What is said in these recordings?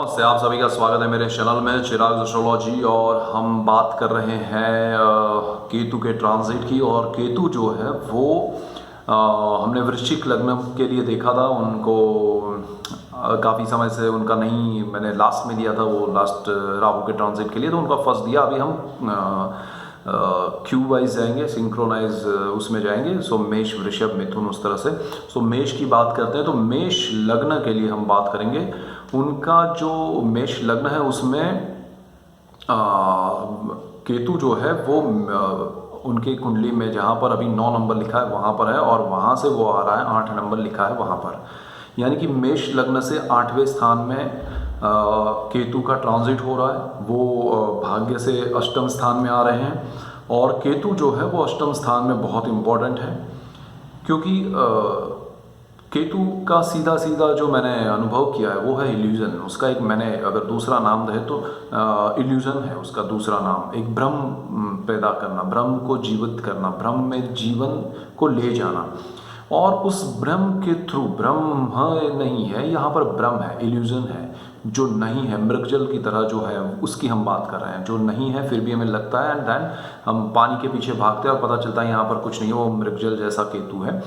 नमस्ते, आप सभी का स्वागत है मेरे चैनल में चिराग एस्ट्रोलॉजी। और हम बात कर रहे हैं केतु के ट्रांजिट की। और केतु जो है वो हमने वृश्चिक लग्न के लिए देखा था उनको। काफ़ी समय से उनका नहीं, मैंने लास्ट में दिया था वो लास्ट राहु के ट्रांजिट के लिए, तो उनका फर्स्ट दिया। अभी हम क्यू वाइज जाएंगे, सिंक्रोनाइज उसमें जाएंगे। सो मेष, वृषभ, मिथुन, उस तरह से। सो मेष की बात करते हैं तो मेष लग्न के लिए हम बात करेंगे। उनका जो मेष लग्न है उसमें केतु जो है वो उनकी कुंडली में जहाँ पर अभी 9 नंबर लिखा है वहाँ पर है, और वहाँ से वो आ रहा है 8 नंबर लिखा है वहाँ पर। यानी कि मेष लग्न से 8वें स्थान में केतु का ट्रांजिट हो रहा है। वो भाग्य से अष्टम स्थान में आ रहे हैं। और केतु जो है वो अष्टम स्थान में बहुत इम्पोर्टेंट है, क्योंकि केतु का सीधा सीधा जो मैंने अनुभव किया है वो है इल्यूजन। उसका एक, मैंने अगर दूसरा नाम दे तो इल्यूजन है उसका दूसरा नाम। एक भ्रम पैदा करना, भ्रम को जीवित करना, भ्रम में जीवन को ले जाना। और उस भ्रम के थ्रू, भ्रम नहीं है यहाँ पर, भ्रम है, इल्यूजन है, जो नहीं है, मृगजल की तरह जो है उसकी हम बात कर रहे हैं। जो नहीं है फिर भी हमें लगता है, एंड देन हम पानी के पीछे भागते हैं और पता चलता है यहाँ पर कुछ नहीं है, वो मृगजल जैसा केतु है।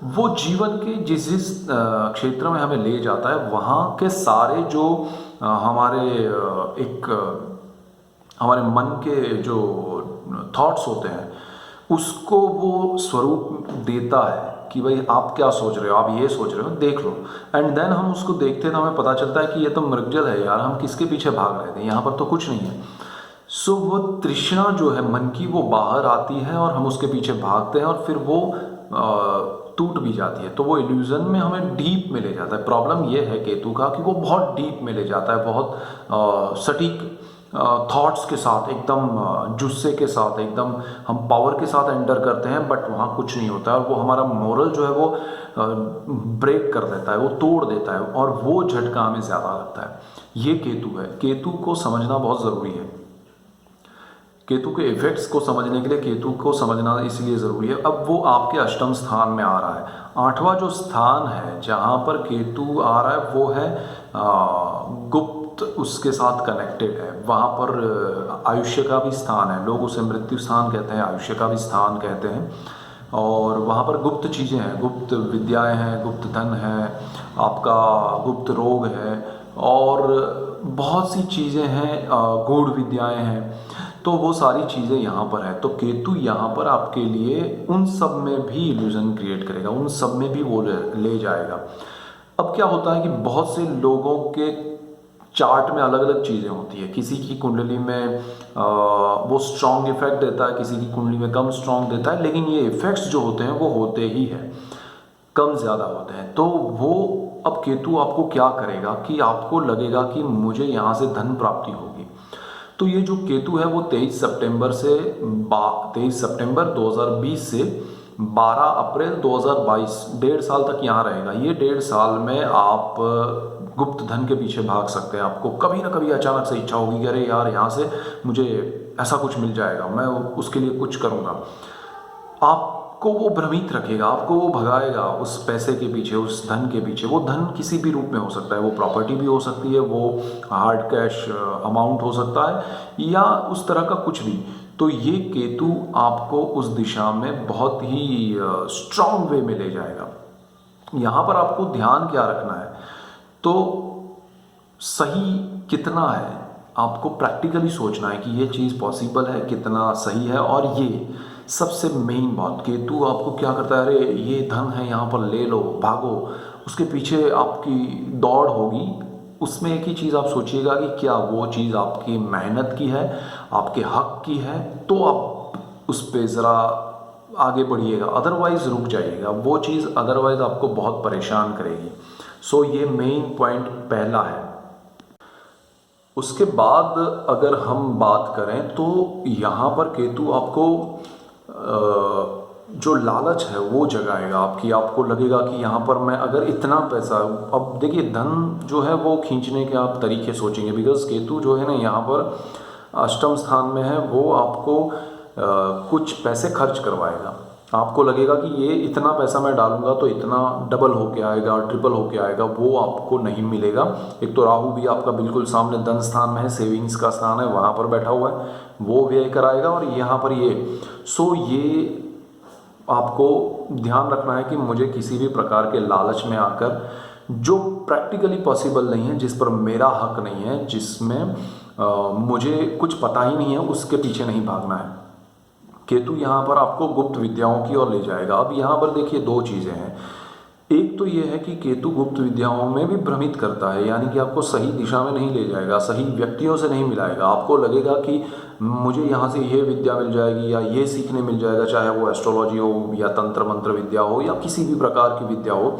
वो जीवन के जिस जिस क्षेत्र में हमें ले जाता है वहाँ के सारे जो हमारे मन के जो थॉट्स होते हैं उसको वो स्वरूप देता है कि भाई आप क्या सोच रहे हो, आप ये सोच रहे हो, देख लो। एंड देन हम उसको देखते हैं तो हमें पता चलता है कि ये तो मृगजल है यार, हम किसके पीछे भाग रहे थे, यहाँ पर तो कुछ नहीं है। सो वो तृष्णा जो है मन की वो बाहर आती है और हम उसके पीछे भागते हैं, और फिर वो टूट भी जाती है। तो वो इल्यूजन में हमें डीप में ले जाता है। प्रॉब्लम ये है केतु का कि वो बहुत डीप में ले जाता है, बहुत सटीक थॉट्स के साथ, एकदम जुस्से के साथ, एकदम हम पावर के साथ एंटर करते हैं, बट वहाँ कुछ नहीं होता है। और वो हमारा मोरल जो है वो ब्रेक कर देता है, वो तोड़ देता है, और वो झटका हमें ज़्यादा लगता है। ये केतु है। केतु को समझना बहुत ज़रूरी है। केतु के इफेक्ट्स को समझने के लिए केतु को समझना इसलिए ज़रूरी है। अब वो आपके अष्टम स्थान में आ रहा है। 8वां जो स्थान है जहाँ पर केतु आ रहा है वो है गुप्त, उसके साथ कनेक्टेड है। वहाँ पर आयुष्य का भी स्थान है, लोग उसे मृत्यु स्थान कहते हैं, आयुष्य का भी स्थान कहते हैं। और वहाँ पर गुप्त चीज़ें हैं, गुप्त विद्याएं हैं, गुप्त धन है, आपका गुप्त रोग है, और बहुत सी चीज़ें हैं, गूढ़ विद्याएं हैं। तो वो सारी चीज़ें यहाँ पर है। तो केतु यहाँ पर आपके लिए उन सब में भी इल्यूजन क्रिएट करेगा, उन सब में भी वो ले जाएगा। अब क्या होता है कि बहुत से लोगों के चार्ट में अलग अलग चीज़ें होती है। किसी की कुंडली में वो स्ट्रॉन्ग इफेक्ट देता है, किसी की कुंडली में कम स्ट्रॉन्ग देता है, लेकिन ये इफेक्ट्स जो होते हैं वो होते ही हैं, कम ज़्यादा होते हैं। तो वो अब केतु आपको क्या करेगा कि आपको लगेगा कि मुझे यहाँ से धन प्राप्ति होगी। तो ये जो केतु है वो 23 सितंबर 2020 से 12 अप्रैल 2022, 1.5 साल तक यहाँ रहेगा। ये 1.5 साल में आप गुप्त धन के पीछे भाग सकते हैं। आपको कभी ना कभी अचानक से इच्छा होगी कि अरे यार यहाँ से मुझे ऐसा कुछ मिल जाएगा, मैं उसके लिए कुछ करूँगा। आपको वो भ्रमित रखेगा, आपको वो भगाएगा उस पैसे के पीछे, उस धन के पीछे। वो धन किसी भी रूप में हो सकता है, वो प्रॉपर्टी भी हो सकती है, वो हार्ड कैश अमाउंट हो सकता है, या उस तरह का कुछ भी। तो ये केतु आपको उस दिशा में बहुत ही स्ट्रांग वे में ले जाएगा। यहाँ पर आपको ध्यान क्या रखना है, तो सही कितना है आपको प्रैक्टिकली सोचना है कि ये चीज़ पॉसिबल है, कितना सही है। और ये सबसे मेन बात, केतु आपको क्या करता है, अरे ये धन है यहाँ पर ले लो, भागो, उसके पीछे आपकी दौड़ होगी। उसमें एक ही चीज़ आप सोचिएगा कि क्या वो चीज़ आपकी मेहनत की है, आपके हक की है, तो आप उस पर ज़रा आगे बढ़िएगा, अदरवाइज़ रुक जाइएगा। वो चीज़ अदरवाइज़ आपको बहुत परेशान करेगी। सो ये मेन पॉइंट पहला है। उसके बाद अगर हम बात करें तो यहाँ पर केतु आपको जो लालच है वो जगाएगा आपकी। आपको लगेगा कि यहाँ पर मैं अगर इतना पैसा, अब देखिए धन जो है वो खींचने के आप तरीके सोचेंगे, बिकॉज केतु जो है ना यहाँ पर अष्टम स्थान में है, वो आपको कुछ पैसे खर्च करवाएगा। आपको लगेगा कि ये इतना पैसा मैं डालूंगा तो इतना डबल होके आएगा, ट्रिपल होके आएगा, वो आपको नहीं मिलेगा। एक तो राहु भी आपका बिल्कुल सामने धन स्थान में है, सेविंग्स का स्थान है, वहाँ पर बैठा हुआ है, वो व्यय कराएगा। और यहाँ पर ये ये आपको ध्यान रखना है कि मुझे किसी भी प्रकार के लालच में आकर जो प्रैक्टिकली पॉसिबल नहीं है, जिस पर मेरा हक नहीं है, जिसमें मुझे कुछ पता ही नहीं है, उसके पीछे नहीं भागना है। केतु यहाँ पर आपको गुप्त विद्याओं की ओर ले जाएगा। अब यहाँ पर देखिए दो चीज़ें हैं। एक तो ये है कि केतु गुप्त विद्याओं में भी भ्रमित करता है, यानी कि आपको सही दिशा में नहीं ले जाएगा, सही व्यक्तियों से नहीं मिलाएगा। आपको लगेगा कि मुझे यहाँ से ये विद्या मिल जाएगी या ये सीखने मिल जाएगा, चाहे वो एस्ट्रोलॉजी हो या तंत्र मंत्र विद्या हो या किसी भी प्रकार की विद्या हो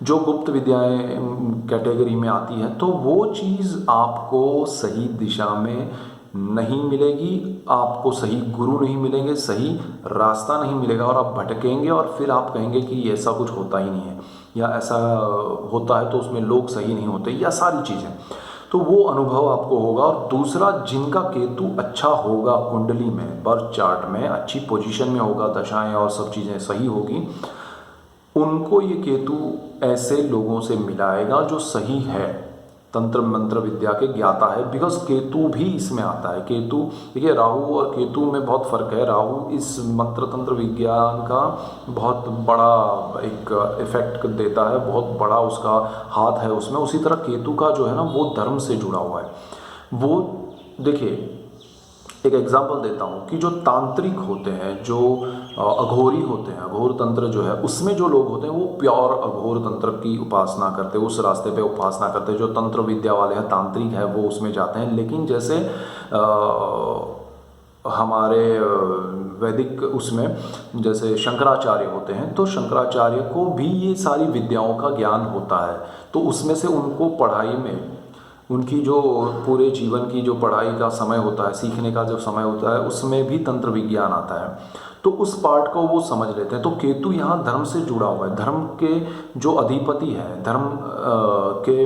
जो गुप्त विद्याएं कैटेगरी में आती हैं, तो वो चीज़ आपको सही दिशा में नहीं मिलेगी, आपको सही गुरु नहीं मिलेंगे, सही रास्ता नहीं मिलेगा और आप भटकेंगे और फिर आप कहेंगे कि ऐसा कुछ होता ही नहीं है या ऐसा होता है तो उसमें लोग सही नहीं होते, या सारी चीज़ें। तो वो अनुभव आपको होगा। और दूसरा, जिनका केतु अच्छा होगा कुंडली में, बर्थ चार्ट में अच्छी पोजीशन में होगा, दशाएं और सब चीज़ें सही होगी, उनको ये केतु ऐसे लोगों से मिलाएगा जो सही है, तंत्र मंत्र विद्या के ज्ञाता है। बिकॉज केतु भी इसमें आता है। केतु देखिए, राहु और केतु में बहुत फर्क है। राहु इस मंत्र तंत्र विज्ञान का बहुत बड़ा एक इफेक्ट देता है, बहुत बड़ा उसका हाथ है उसमें। उसी तरह केतु का जो है ना, वो धर्म से जुड़ा हुआ है। वो देखिए, एक एग्जाम्पल देता हूँ कि जो तांत्रिक होते हैं, जो अघोरी होते हैं, अघोर तंत्र जो है, उसमें जो लोग होते हैं वो प्योर अघोर तंत्र की उपासना करते हैं, उस रास्ते पे उपासना करते हैं। जो तंत्र विद्या वाले हैं, तांत्रिक है, वो उसमें जाते हैं। लेकिन जैसे हमारे वैदिक उसमें जैसे शंकराचार्य होते हैं, तो शंकराचार्य को भी ये सारी विद्याओं का ज्ञान होता है। तो उसमें से उनको पढ़ाई में, उनकी जो पूरे जीवन की जो पढ़ाई का समय होता है, सीखने का जो समय होता है, उसमें भी तंत्र विज्ञान आता है, तो उस पार्ट को वो समझ लेते हैं। तो केतु यहाँ धर्म से जुड़ा हुआ है। धर्म के जो अधिपति है, धर्म के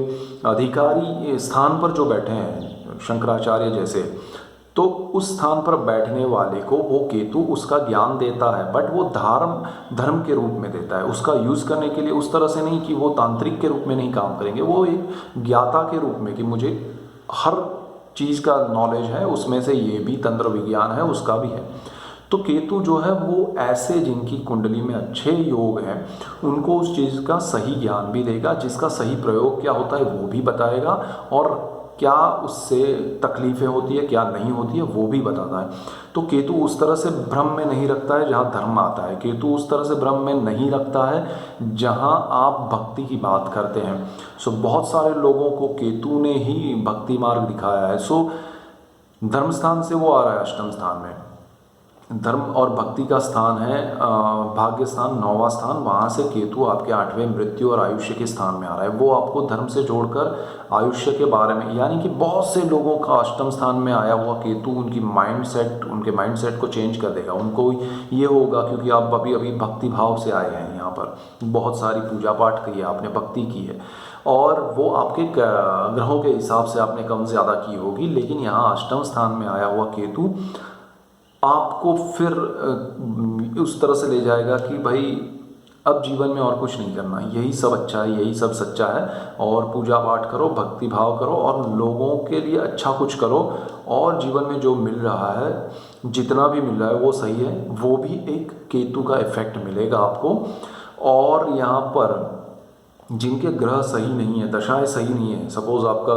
अधिकारी स्थान पर जो बैठे हैं शंकराचार्य जैसे, तो उस स्थान पर बैठने वाले को वो केतु उसका ज्ञान देता है, बट वो धर्म के रूप में देता है। उसका यूज़ करने के लिए उस तरह से नहीं कि वो तांत्रिक के रूप में नहीं काम करेंगे, वो एक ज्ञाता के रूप में कि मुझे हर चीज़ का नॉलेज है, उसमें से ये भी तंत्र विज्ञान है, उसका भी है। तो केतु जो है वो ऐसे जिनकी कुंडली में अच्छे योग हैं, उनको उस चीज़ का सही ज्ञान भी देगा, जिसका सही प्रयोग क्या होता है वो भी बताएगा, और क्या उससे तकलीफ़ें होती है, क्या नहीं होती है, वो भी बताता है। तो केतु उस तरह से भ्रम में नहीं रखता है जहाँ धर्म आता है। केतु उस तरह से भ्रम में नहीं रखता है जहाँ आप भक्ति की बात करते हैं। सो बहुत सारे लोगों को केतु ने ही भक्ति मार्ग दिखाया है। सो धर्म स्थान से वो आ रहा है अष्टम स्थान में, धर्म और भक्ति का स्थान है भाग्य स्थान, 9वां स्थान। वहाँ से केतु आपके 8वें मृत्यु और आयुष्य के स्थान में आ रहा है। वो आपको धर्म से जोड़कर आयुष्य के बारे में, यानी कि बहुत से लोगों का अष्टम स्थान में आया हुआ केतु उनके माइंड सेट को चेंज कर देगा। उनको ये होगा क्योंकि आप अभी भक्ति भाव से आए हैं, यहाँ पर बहुत सारी पूजा पाठ की है आपने, भक्ति की है, और वो आपके ग्रहों के हिसाब से आपने कम ज़्यादा की होगी। लेकिन यहाँ अष्टम स्थान में आया हुआ केतु आपको फिर उस तरह से ले जाएगा कि भाई अब जीवन में और कुछ नहीं करना, यही सब अच्छा है, यही सब सच्चा है, और पूजा पाठ करो, भक्ति भाव करो और लोगों के लिए अच्छा कुछ करो, और जीवन में जो मिल रहा है, जितना भी मिल रहा है वो सही है। वो भी एक केतु का इफेक्ट मिलेगा आपको। और यहाँ पर जिनके ग्रह सही नहीं है, दशाएं सही नहीं है, सपोज आपका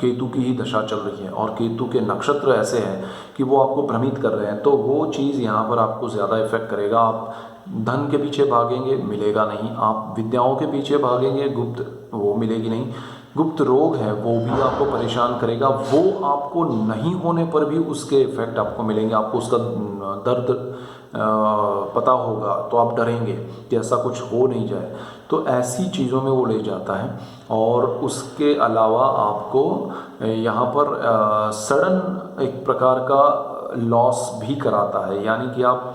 केतु की ही दशा चल रही है और केतु के नक्षत्र ऐसे हैं कि वो आपको भ्रमित कर रहे हैं, तो वो चीज़ यहाँ पर आपको ज़्यादा इफेक्ट करेगा। आप धन के पीछे भागेंगे, मिलेगा नहीं। आप विद्याओं के पीछे भागेंगे, गुप्त, वो मिलेगी नहीं। गुप्त रोग है वो भी आपको परेशान करेगा, वो आपको नहीं होने पर भी उसके इफेक्ट आपको मिलेंगे। आपको उसका दर्द पता होगा तो आप डरेंगे कि ऐसा कुछ हो नहीं जाए। तो ऐसी चीज़ों में वो ले जाता है। और उसके अलावा आपको यहाँ पर सडन एक प्रकार का लॉस भी कराता है, यानी कि आप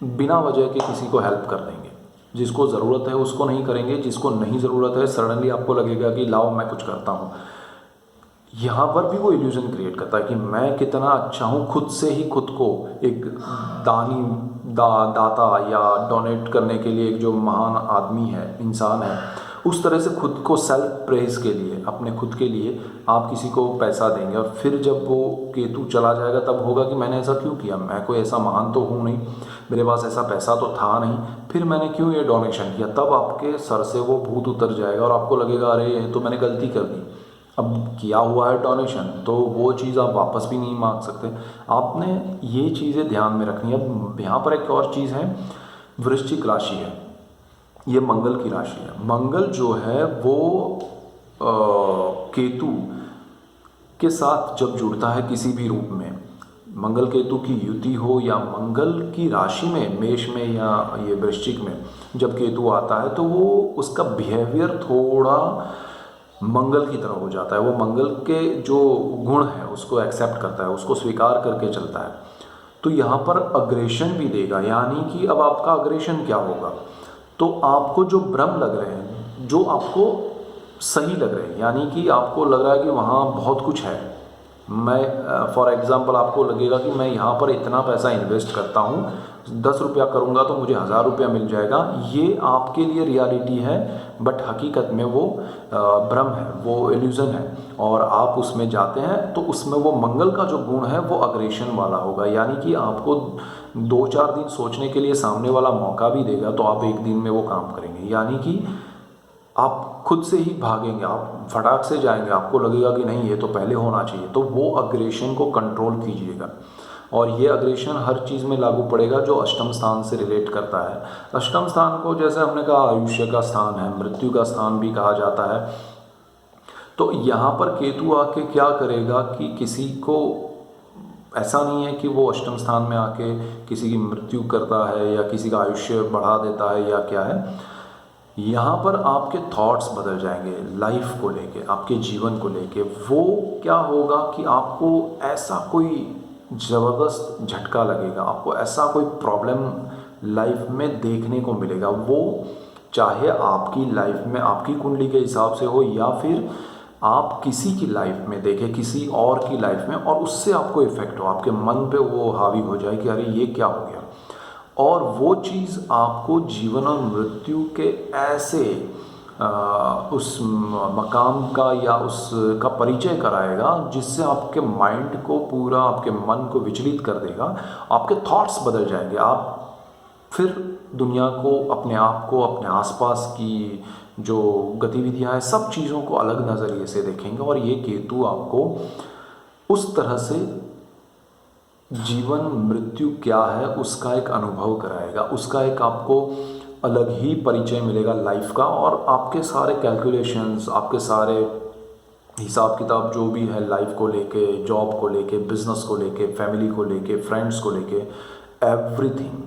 बिना वजह के किसी को हेल्प कर देंगे। जिसको ज़रूरत है उसको नहीं करेंगे, जिसको नहीं ज़रूरत है सडनली आपको लगेगा कि लाओ मैं कुछ करता हूँ। यहाँ पर भी वो इल्यूजन क्रिएट करता है कि मैं कितना अच्छा हूँ, खुद से ही खुद को एक दाता या डोनेट करने के लिए एक जो महान आदमी है, इंसान है, उस तरह से खुद को सेल्फ प्रेज के लिए, अपने खुद के लिए आप किसी को पैसा देंगे और फिर जब वो केतु चला जाएगा तब होगा कि मैंने ऐसा क्यों किया, मैं कोई ऐसा महान तो हूँ नहीं, मेरे पास ऐसा पैसा तो था नहीं, फिर मैंने क्यों ये डोनेशन किया। तब आपके सर से वो भूत उतर जाएगा और आपको लगेगा अरे ये तो मैंने गलती कर दी। अब किया हुआ है डोनेशन तो वो चीज़ आप वापस भी नहीं मांग सकते। आपने ये चीज़ें ध्यान में रखनी है। अब यहाँ पर एक और चीज़ है, वृश्चिक राशि है, ये मंगल की राशि है। मंगल जो है वो केतु के साथ जब जुड़ता है किसी भी रूप में, मंगल केतु की युति हो या मंगल की राशि में मेष में या ये वृश्चिक में जब केतु आता है तो वो उसका बिहेवियर थोड़ा मंगल की तरह हो जाता है। वो मंगल के जो गुण है उसको एक्सेप्ट करता है, उसको स्वीकार करके चलता है। तो यहाँ पर अग्रेशन भी देगा, यानी कि अब आपका अग्रेशन क्या होगा, तो आपको जो भ्रम लग रहे हैं, जो आपको सही लग रहे हैं, यानी कि आपको लग रहा है कि वहाँ बहुत कुछ है, मैं फॉर एग्ज़ाम्पल आपको लगेगा कि मैं यहाँ पर इतना पैसा इन्वेस्ट करता हूँ, 10 रुपया करूँगा तो मुझे 1000 रुपया मिल जाएगा, ये आपके लिए रियलिटी है, बट हकीकत में वो भ्रम है, वो इल्यूज़न है और आप उसमें जाते हैं तो उसमें वो मंगल का जो गुण है वो अग्रेशन वाला होगा, यानी कि आपको 2-4 दिन सोचने के लिए सामने वाला मौका भी देगा तो आप एक दिन में वो काम करेंगे, यानी कि आप खुद से ही भागेंगे, आप फटाक से जाएंगे, आपको लगेगा कि नहीं ये तो पहले होना चाहिए। तो वो अग्रेशन को कंट्रोल कीजिएगा और ये अग्रेशन हर चीज़ में लागू पड़ेगा जो अष्टम स्थान से रिलेट करता है। अष्टम स्थान को जैसे हमने कहा आयुष्य का स्थान है, मृत्यु का स्थान भी कहा जाता है। तो यहाँ पर केतु आके क्या करेगा कि किसी को, ऐसा नहीं है कि वो अष्टम स्थान में आके किसी की मृत्यु करता है या किसी का आयुष्य बढ़ा देता है या क्या है, यहाँ पर आपके थॉट्स बदल जाएंगे लाइफ को लेके, आपके जीवन को लेके। वो क्या होगा कि आपको ऐसा कोई ज़बरदस्त झटका लगेगा, आपको ऐसा कोई प्रॉब्लम लाइफ में देखने को मिलेगा, वो चाहे आपकी लाइफ में आपकी कुंडली के हिसाब से हो या फिर आप किसी की लाइफ में देखें, किसी और की लाइफ में, और उससे आपको इफ़ेक्ट हो, आपके मन पे वो हावी हो जाए कि अरे ये क्या हो गया, और वो चीज़ आपको जीवन और मृत्यु के ऐसे उस मकाम का या उसका परिचय कराएगा जिससे आपके माइंड को पूरा, आपके मन को विचलित कर देगा, आपके थॉट्स बदल जाएंगे। आप फिर दुनिया को, अपने आप को, अपने आसपास की जो गतिविधियां हैं, सब चीज़ों को अलग नज़रिए से देखेंगे और ये केतु आपको उस तरह से जीवन मृत्यु क्या है उसका एक अनुभव कराएगा, उसका एक आपको अलग ही परिचय मिलेगा लाइफ का, और आपके सारे कैलकुलेशंस, आपके सारे हिसाब किताब जो भी है लाइफ को लेके, जॉब को लेके, बिजनेस को लेके, फैमिली को लेके, फ्रेंड्स को लेके, एवरीथिंग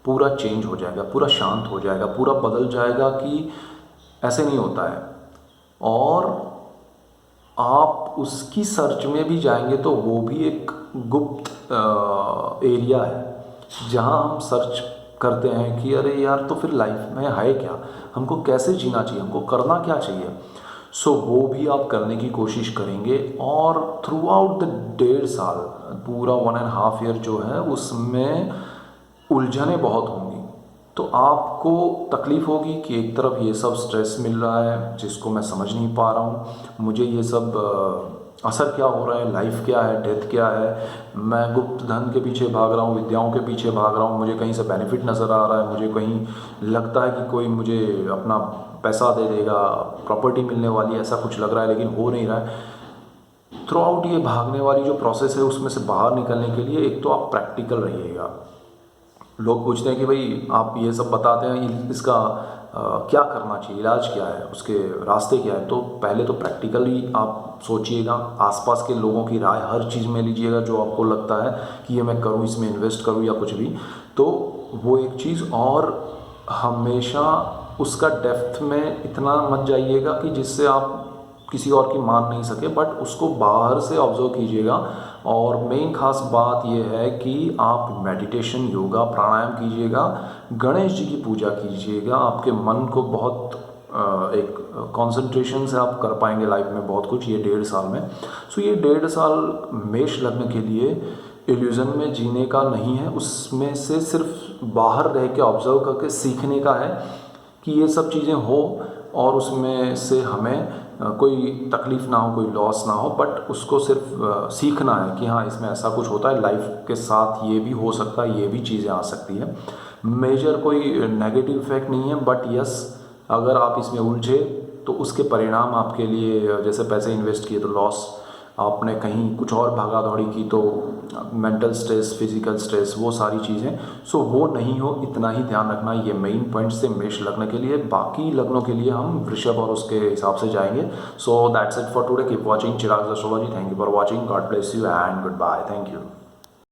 पूरा चेंज हो जाएगा, पूरा शांत हो जाएगा, पूरा बदल जाएगा कि ऐसे नहीं होता है। और आप उसकी सर्च में भी जाएंगे तो वो भी एक गुप्त एरिया है जहां हम सर्च करते हैं कि अरे यार तो फिर लाइफ में है क्या, हमको कैसे जीना चाहिए, हमको करना क्या चाहिए। सो वो भी आप करने की कोशिश करेंगे और थ्रू आउट द 1.5 साल, पूरा 1.5 ईयर जो है उसमें उलझने बहुत होंगी। तो आपको तकलीफ़ होगी कि एक तरफ ये सब स्ट्रेस मिल रहा है जिसको मैं समझ नहीं पा रहा हूँ, मुझे ये सब असर क्या हो रहा है, लाइफ क्या है, डेथ क्या है, मैं गुप्त धन के पीछे भाग रहा हूँ, विद्याओं के पीछे भाग रहा हूँ, मुझे कहीं से बेनिफिट नज़र आ रहा है, मुझे कहीं लगता है कि कोई मुझे अपना पैसा दे देगा, प्रॉपर्टी मिलने वाली है, ऐसा कुछ लग रहा है लेकिन हो नहीं रहा है। थ्रू आउट ये भागने वाली जो प्रोसेस है उसमें से बाहर निकलने के लिए एक तो आप प्रैक्टिकल रहिएगा। लोग पूछते हैं कि भाई आप ये सब बताते हैं, इसका क्या करना चाहिए, इलाज क्या है, उसके रास्ते क्या है। तो पहले तो प्रैक्टिकली आप सोचिएगा, आसपास के लोगों की राय हर चीज़ में लीजिएगा जो आपको लगता है कि ये मैं करूँ, इसमें इन्वेस्ट करूँ या कुछ भी, तो वो एक चीज़। और हमेशा उसका डेप्थ में इतना मत जाइएगा कि जिससे आप किसी और की मान नहीं सके, बट उसको बाहर से ऑब्जर्व कीजिएगा। और मेन खास बात यह है कि आप मेडिटेशन, योगा, प्राणायाम कीजिएगा, गणेश जी की पूजा कीजिएगा, आपके मन को बहुत एक कंसंट्रेशन से आप कर पाएंगे लाइफ में बहुत कुछ ये 1.5 साल में। सो ये 1.5 साल मेष लग्न के लिए इल्यूजन में जीने का नहीं है, उसमें से सिर्फ बाहर रह के ऑब्जर्व करके सीखने का है कि ये सब चीज़ें हो और उसमें से हमें कोई तकलीफ़ ना हो, कोई लॉस ना हो, बट उसको सिर्फ सीखना है कि हाँ इसमें ऐसा कुछ होता है, लाइफ के साथ ये भी हो सकता है, ये भी चीज़ें आ सकती है। मेजर कोई नेगेटिव इफेक्ट नहीं है, बट यस अगर आप इसमें उलझे तो उसके परिणाम आपके लिए, जैसे पैसे इन्वेस्ट किए तो लॉस, आपने कहीं कुछ और भागा दौड़ी की तो मेंटल स्ट्रेस, फिजिकल स्ट्रेस, वो सारी चीज़ें, सो वो नहीं हो, इतना ही ध्यान रखना। ये मेन पॉइंट्स थे मेष लग्न के लिए। बाकी लग्नों के लिए हम वृषभ और उसके हिसाब से जाएंगे। So that's it for today. Keep watching Chirag astrology. Thank you for watching. God bless you and good bye. Thank you.